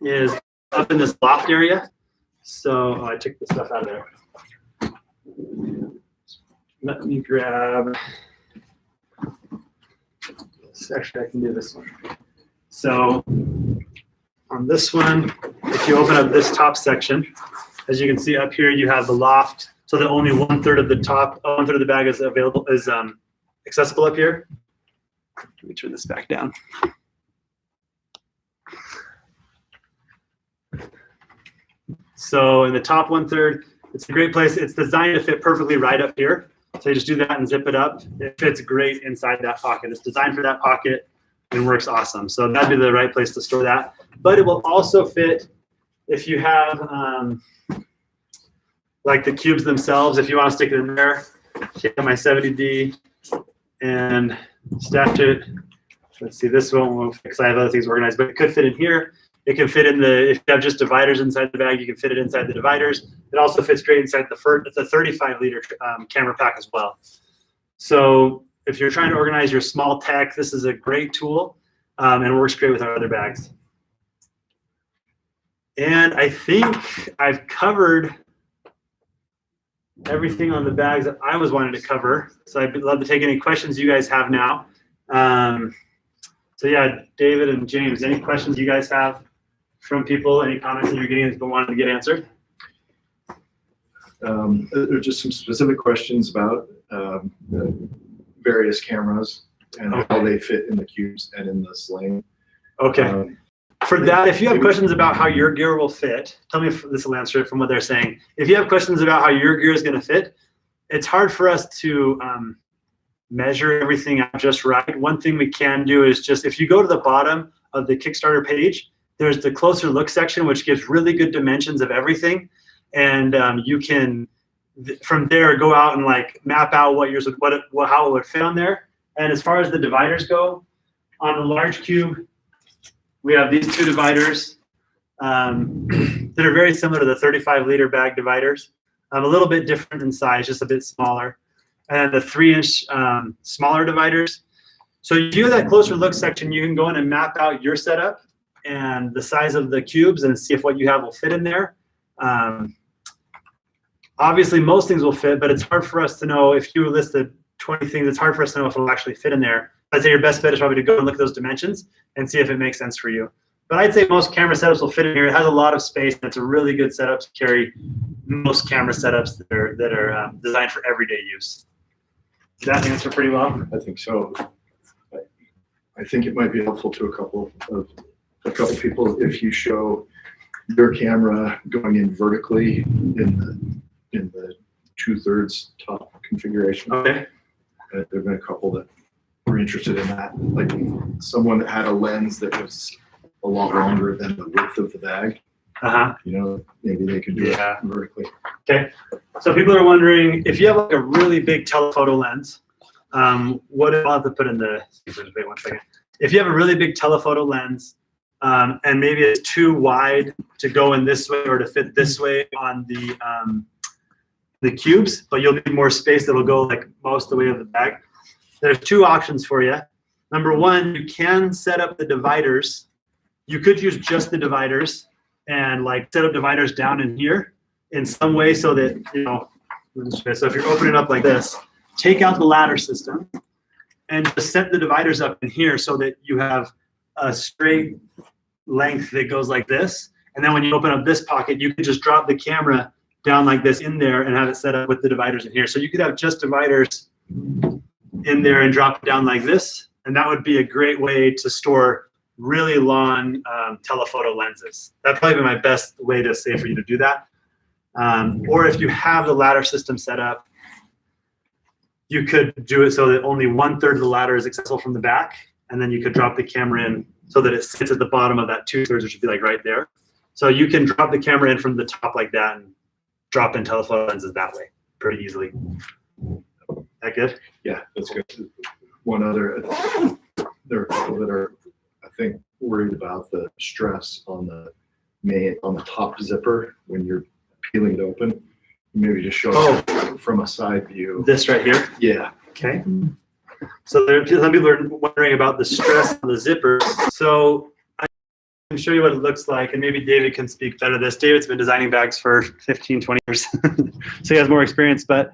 is up in this loft area. So I took the stuff out of there. Let me grab, actually I can do this one. So on this one, if you open up this top section, as you can see up here, you have the loft, so that only 1/3 of the top, 1/3 of the bag is available, is accessible up here. Let me turn this back down. So in the top 1/3, it's a great place. It's designed to fit perfectly right up here. So you just do that and zip it up. It fits great inside that pocket. It's designed for that pocket and works awesome. So that'd be the right place to store that. But it will also fit if you have like the cubes themselves, if you want to stick it in there. Take my 70D and stash it. Let's see, this one won't fit because I have other things organized, but it could fit in here. It can fit in the, if you have just dividers inside the bag, you can fit it inside the dividers. It also fits great inside the 35-liter camera pack as well. So if you're trying to organize your small tech, this is a great tool and works great with our other bags. And I think I've covered everything on the bags that I was wanting to cover. So I'd love to take any questions you guys have now. So yeah, David and James, any questions you guys have from people, any comments that you're getting that wanted to get answered? There are just some specific questions about the various cameras and how they fit in the cubes and in the sling. Okay. For that, if you have questions about how your gear will fit, tell me if this will answer it from what they're saying. If you have questions about how your gear is going to fit, it's hard for us to measure everything out just right. One thing we can do is just, if you go to the bottom of the Kickstarter page, there's the closer look section, which gives really good dimensions of everything. And you can, from there, go out and like map out what yours, how it would fit on there. And as far as the dividers go, on the large cube, we have these two dividers that are very similar to the 35-liter bag dividers. A little bit different in size, just a bit smaller. And the 3-inch smaller dividers. So you do that closer look section, you can go in and map out your setup and the size of the cubes and see if what you have will fit in there. Obviously, most things will fit, but it's hard for us to know if you listed 20 things, it's hard for us to know if it'll actually fit in there. I'd say your best bet is probably to go and look at those dimensions and see if it makes sense for you. But I'd say most camera setups will fit in here. It has a lot of space, and it's a really good setup to carry most camera setups that are designed for everyday use. Does that answer pretty well? I think so. I think it might be helpful to a couple people if you show your camera going in vertically in the 2/3 top configuration. Okay. There have been a couple that were interested in that, like someone that had a lens that was a lot longer than the width of the bag. You know, maybe they could do it vertically. Okay. So people are wondering if you have like a really big telephoto lens. What I'll have to put in the wait 1 second. If you have a really big telephoto lens and maybe it's too wide to go in this way or to fit this way on the cubes, but you'll need more space that'll go like most of the way of the bag. There's two options for you. Number one, you can set up the dividers. You could use just the dividers and like set up dividers down in here in some way so that, you know, so if you're opening up like this, take out the ladder system and just set the dividers up in here so that you have a straight length that goes like this. And then when you open up this pocket, you can just drop the camera down like this in there and have it set up with the dividers in here. So you could have just dividers in there and drop it down like this. And that would be a great way to store really long telephoto lenses. That'd probably be my best way to say for you to do that. Or if you have the ladder system set up, you could do it so that only 1/3 of the ladder is accessible from the back. And then you could drop the camera in so that it sits at the bottom of that 2/3, which would be like right there. So you can drop the camera in from the top like that and drop in telephoto lenses that way pretty easily. That good? Yeah, that's good. One other, there are a couple that are, I think, worried about the stress on the top zipper when you're peeling it open. Maybe just show it from a side view. This right here? Yeah. Okay. So some people are wondering about the stress on the zippers. So I can show you what it looks like, and maybe David can speak better to this. David's been designing bags for 15, 20 years, so he has more experience. But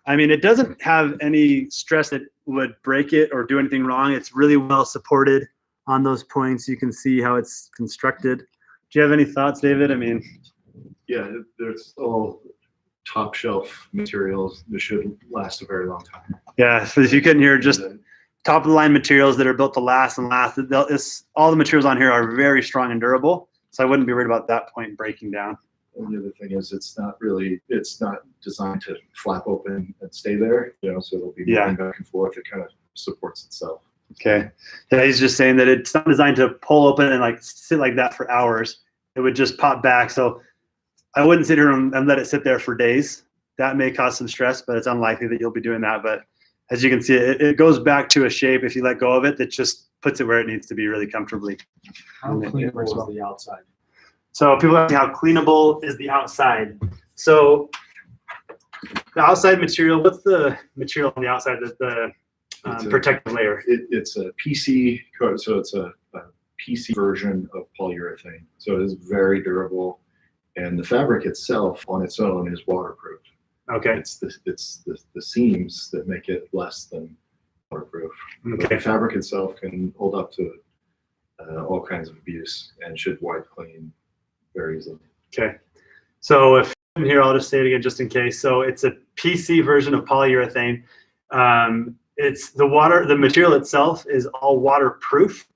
I mean, it doesn't have any stress that would break it or do anything wrong. It's really well supported on those points. You can see how it's constructed. Do you have any thoughts, David? I mean, yeah, there's all top shelf materials that should last a very long time. Yeah, so if you couldn't hear, just top of the line materials that are built to last and last. All the materials on here are very strong and durable, so I wouldn't be worried about that point breaking down. And the other thing is it's not designed to flap open and stay there, so it'll be moving back and forth. It kind of supports itself. Okay. Yeah, he's just saying that it's not designed to pull open and like sit like that for hours. It would just pop back. So I wouldn't sit here and let it sit there for days. That may cause some stress, but it's unlikely that you'll be doing that. But as you can see, it goes back to a shape if you let go of it that just puts it where it needs to be really comfortably. How cleanable is the outside? So people ask me how cleanable is the outside. So the outside material, what's the material on the outside that's the protective layer? It's a PC coat, so it's a PC version of polyurethane. So it is very durable, and the fabric itself on its own is waterproof. Okay. It's the seams that make it less than waterproof. Okay. But the fabric itself can hold up to all kinds of abuse and should wipe clean very easily. Okay. So if I'm here, I'll just say it again just in case. So it's a PC version of polyurethane. It's the material itself is all waterproof.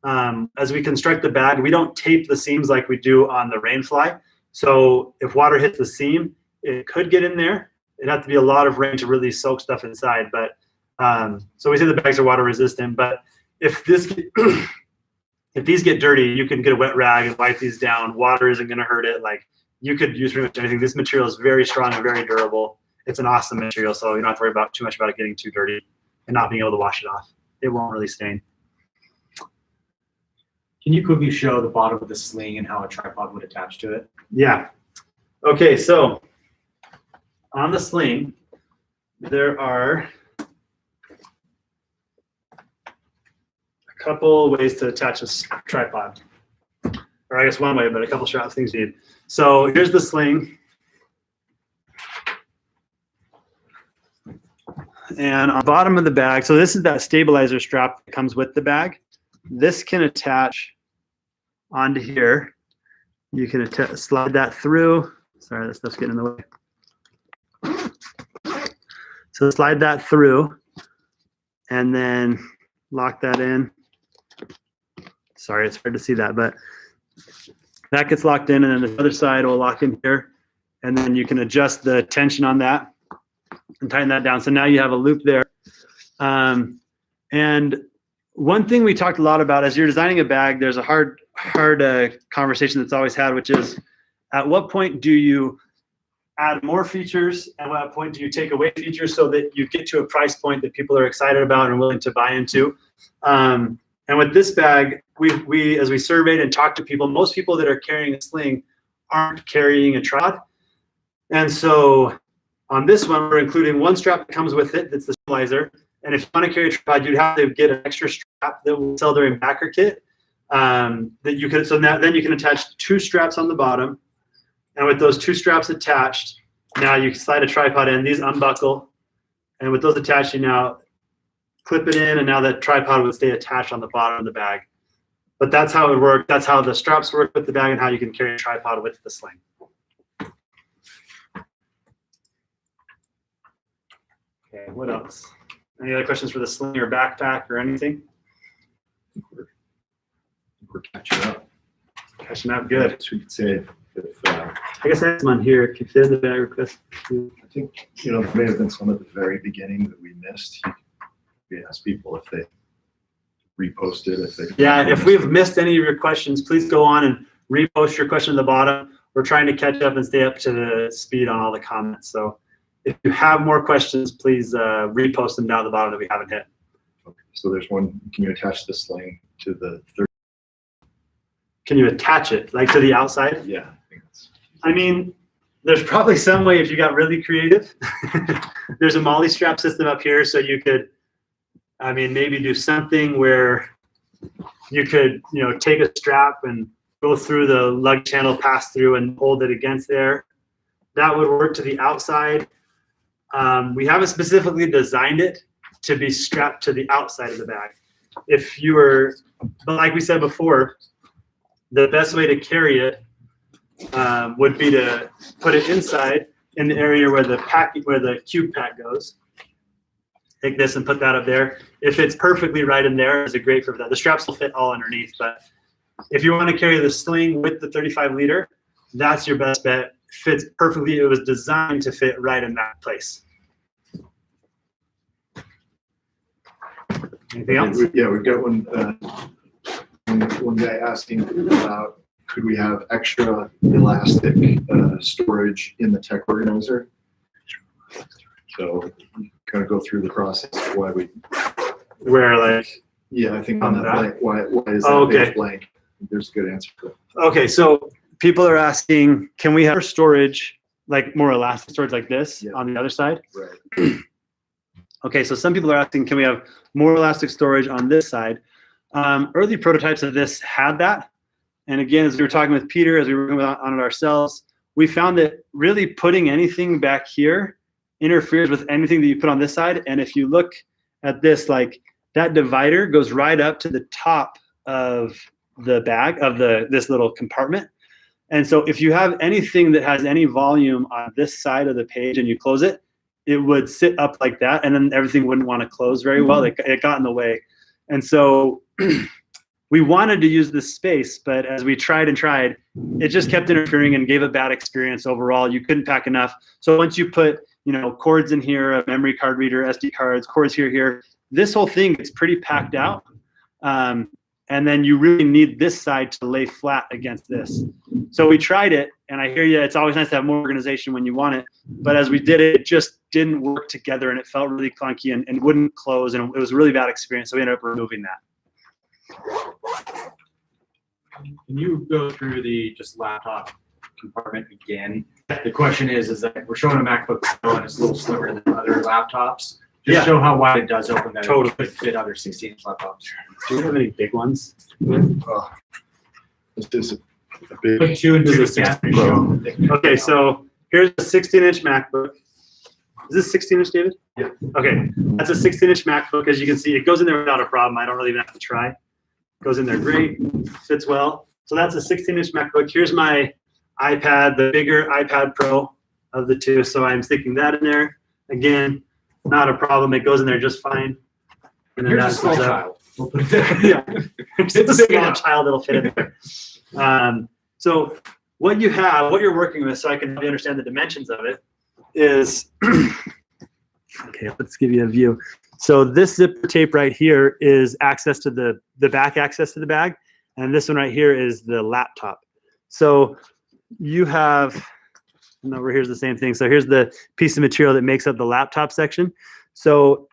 As we construct the bag, we don't tape the seams like we do on the Rainfly. So if water hits the seam, it could get in there. It'd have to be a lot of rain to really soak stuff inside. But so we say the bags are water resistant. But if these get dirty, you can get a wet rag and wipe these down. Water isn't going to hurt it. Like, you could use pretty much anything. This material is very strong and very durable. It's an awesome material, so you don't have to worry too much about it getting too dirty and not being able to wash it off. It won't really stain. Can you quickly show the bottom of the sling and how a tripod would attach to it? Yeah. Okay, so on the sling, there are a couple ways to attach a tripod. Or I guess one way, but a couple things you need. So here's the sling. And on the bottom of the bag, so this is that stabilizer strap that comes with the bag. This can attach onto here. You can slide that through. Sorry, that stuff's getting in the way. So slide that through and then lock that in. Sorry, it's hard to see that, but that gets locked in, and then the other side will lock in here. And then you can adjust the tension on that and tighten that down. So now you have a loop there. And one thing we talked a lot about as you're designing a bag, there's a hard conversation that's always had, which is at what point do you add more features and at what point do you take away features so that you get to a price point that people are excited about and willing to buy into. And with this bag, we as we surveyed and talked to people, most people that are carrying a sling aren't carrying a tripod. And so on this one, we're including one strap that comes with it, that's the stabilizer. And if you want to carry a tripod, you'd have to get an extra strap that will sell during backer kit. That you could, so now, then you can attach two straps on the bottom. And with those two straps attached, now you can slide a tripod in. These unbuckle. And with those attached, you now clip it in, and now that tripod would stay attached on the bottom of the bag. But that's how it would work. That's how the straps work with the bag and how you can carry a tripod with the sling. Okay, what else? Any other questions for the sling or backpack or anything? We're catching up. Catching up, good. So we could say if I guess that's one here. Can you fit in the bag request? I think, there may have been some at the very beginning that we missed. We asked people if they reposted, if they. Yeah, if we've missed any of your questions, please go on and repost your question at the bottom. We're trying to catch up and stay up to the speed on all the comments. So if you have more questions, please repost them down at the bottom that we haven't hit. Okay. So there's one. Can you attach the sling to the third? Can you attach it like to the outside? Yeah, I think that's. I mean, there's probably some way if you got really creative. There's a MOLLE strap system up here, so you could, I mean, maybe do something where you could, take a strap and go through the lug channel, pass through, and hold it against there. That would work to the outside. We haven't specifically designed it to be strapped to the outside of the bag. If you were, but like we said before, the best way to carry it would be to put it inside in the area where the cube pack goes. take this and put that up there. If it's perfectly right in there, is a great for that. The straps will fit all underneath, but if you want to carry the sling with the 35 liter, that's your best bet. Fits perfectly. It was designed to fit right in that place. Anything else? Yeah, we've got one guy asking about could we have extra elastic storage in the tech organizer? So kind of go through the process of why we. Where like. Yeah, I think on that blank. Why is Oh, that okay. page blank? There's a good answer for that. Okay, so people are asking, can we have storage, like more elastic storage like this on the other side? Right. Okay, so some people are asking, can we have more elastic storage on this side? Early prototypes of this had that. And again, as we were talking with Peter, as we were working on it ourselves, we found that really putting anything back here interferes with anything that you put on this side. And if you look at this, like that divider goes right up to the top of the bag of this little compartment. And so if you have anything that has any volume on this side of the page and you close it, it would sit up like that, and then everything wouldn't want to close very well. It got in the way. And so we wanted to use this space, but as we tried and tried, it just kept interfering and gave a bad experience overall. You couldn't pack enough. So once you put, cords in here, a memory card reader, SD cards, cords here, this whole thing gets pretty packed out. And then you really need this side to lay flat against this. So we tried it, and I hear you, it's always nice to have more organization when you want it. But as we did it, it just didn't work together, and it felt really clunky and wouldn't close, and it was a really bad experience. So we ended up removing that. Can you go through the just laptop compartment again? The question is that we're showing a MacBook Pro and it's a little slimmer than other laptops. Just show how wide it does open that Totally. it could fit other 16-inch laptops. Do we have any big ones? This is a big. Put two and two This is a together. Show them. Okay, so here's a 16-inch MacBook. Is this 16-inch, David? Yeah. Okay, that's a 16-inch MacBook. As you can see, it goes in there without a problem. I don't really even have to try. Goes in there great, fits well. So that's a 16-inch MacBook. Here's my iPad, the bigger iPad Pro of the two. So I'm sticking that in there. Again, not a problem. It goes in there just fine. And then Here's a that small goes up. child. We'll put it there. Yeah, it's a big small enough. child that'll fit in there. So what you're working with, so I can understand the dimensions of it, is okay. Let's give you a view. So this zipper tape right here is access to the back access to the bag, and this one right here is the laptop. So you have. And over here's the same thing. So here's the piece of material that makes up the laptop section. So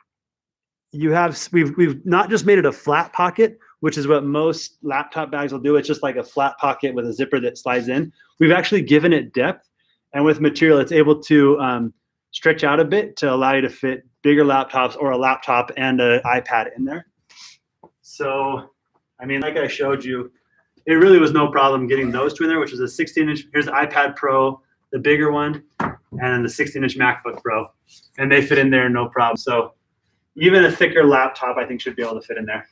we've not just made it a flat pocket, which is what most laptop bags will do. It's just like a flat pocket with a zipper that slides in. We've actually given it depth, and with material, it's able to stretch out a bit to allow you to fit bigger laptops or a laptop and an iPad in there. So, I mean, like I showed you, it really was no problem getting those two in there, which was a 16-inch. Here's the iPad Pro, the bigger one, and the 16-inch MacBook Pro, and they fit in there no problem. So even a thicker laptop, I think, should be able to fit in there.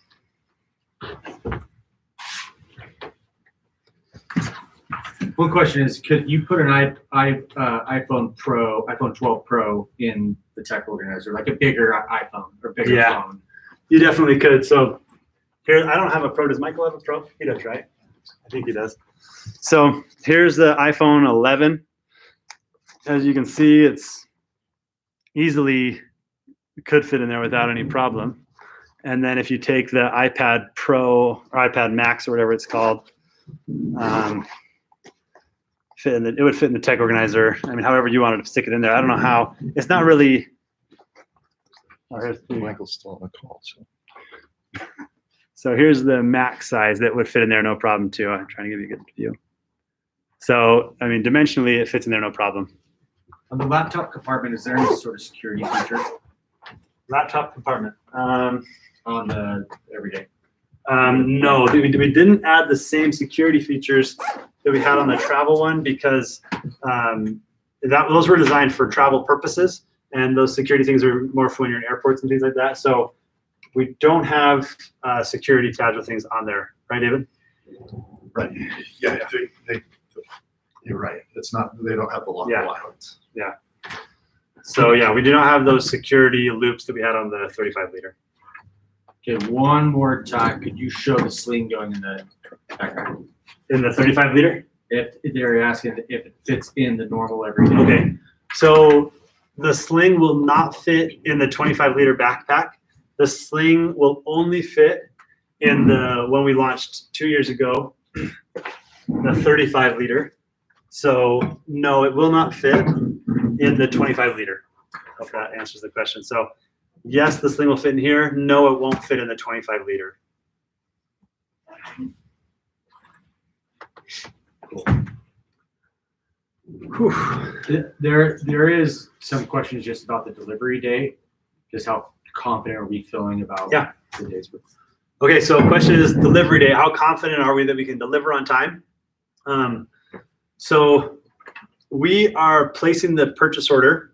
One question is, could you put an iPhone 12 Pro in the tech organizer, like a bigger iPhone or bigger phone? You definitely could. So here, I don't have a Pro. Does Michael have a Pro? He does, right? I think he does. So here's the iPhone 11. As you can see, it's easily could fit in there without any problem. And then if you take the iPad Pro or iPad Max or whatever it's called, it would fit in the tech organizer. I mean, however you wanted to stick it in there. I don't know how. It's not really. Oh, here's Michael's still on the call. So here's the max size that would fit in there, no problem too. I'm trying to give you a good view. So, I mean, dimensionally, it fits in there, no problem. On the laptop compartment, is there any sort of security feature Laptop compartment. on the everyday? No, we didn't add the same security features that we had on the travel one because those were designed for travel purposes, and those security things are more for when you're in airports and things like that. So we don't have security tabs or things on there, right, David? Right. Yeah. You're right. It's not. They don't have the lock allowance. Yeah. So yeah, we do not have those security loops that we had on the 35 liter. Okay, one more time. Could you show the sling going in the background? In the 35 liter? If they're asking if it fits in the normal everyday. Okay, so the sling will not fit in the 25 liter backpack. The sling will only fit in the one we launched 2 years ago, the 35 liter. So no, it will not fit in the 25 liter. Hope that answers the question. So yes, the sling will fit in here. No, it won't fit in the 25 liter. Whew. There is some questions just about the delivery day. Just how confident are we feeling about the days? Okay, so question is delivery day. How confident are we that we can deliver on time? So we are placing the purchase order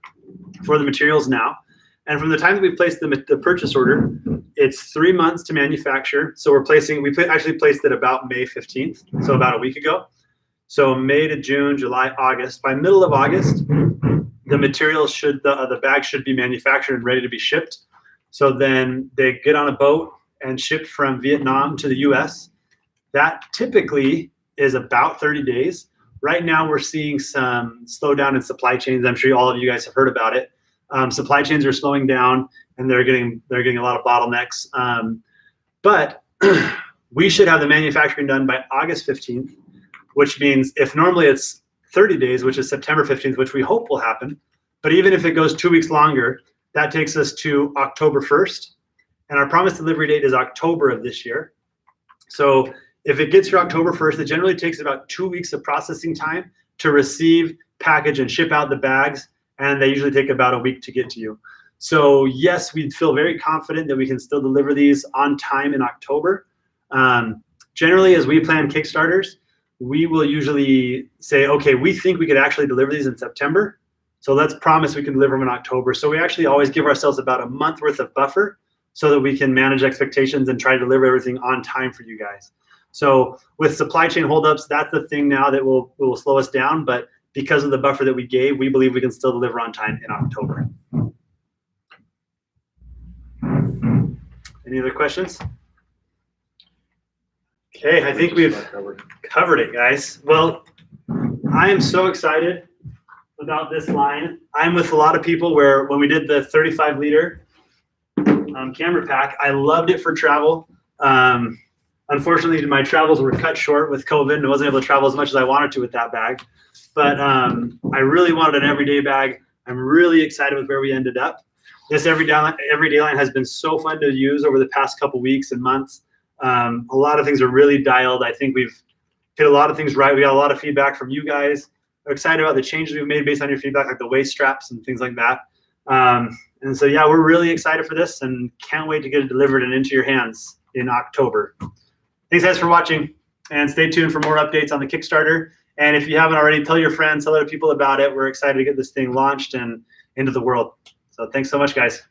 for the materials now. And from the time that we place the purchase order, it's 3 months to manufacture. So actually placed it about May 15th, so about a week ago. So May to June, July, August. By middle of August, the materials the bag should be manufactured and ready to be shipped. So then they get on a boat and shipped from Vietnam to the US. That typically is about 30 days. Right now we're seeing some slowdown in supply chains. I'm sure all of you guys have heard about it. Supply chains are slowing down and they're getting a lot of bottlenecks. But we should have the manufacturing done by August 15th, which means if normally it's 30 days, which is September 15th, which we hope will happen. But even if it goes 2 weeks longer, that takes us to October 1st. And our promised delivery date is October of this year. So if it gets here October 1st, it generally takes about 2 weeks of processing time to receive, package, and ship out the bags. And they usually take about a week to get to you. So yes, we feel very confident that we can still deliver these on time in October. Generally, as we plan Kickstarters, we will usually say, okay, we think we could actually deliver these in September. So let's promise we can deliver them in October. So we actually always give ourselves about a month worth of buffer so that we can manage expectations and try to deliver everything on time for you guys. So with supply chain holdups, that's the thing now that will slow us down. But because of the buffer that we gave, we believe we can still deliver on time in October. Any other questions? Okay, I think we've covered it, guys. Well, I am so excited about this line. I'm with a lot of people where when we did the 35 liter camera pack, I loved it for travel. Unfortunately, my travels were cut short with COVID and I wasn't able to travel as much as I wanted to with that bag. But I really wanted an everyday bag. I'm really excited with where we ended up. This everyday line has been so fun to use over the past couple weeks and months. A lot of things are really dialed. I think we've hit a lot of things right. We got a lot of feedback from you guys. We're excited about the changes we've made based on your feedback, like the waist straps and things like that. And so, yeah, we're really excited for this and can't wait to get it delivered and into your hands in October. Thanks, guys, for watching, and stay tuned for more updates on the Kickstarter. And if you haven't already, tell your friends, tell other people about it. We're excited to get this thing launched and into the world. So thanks so much, guys.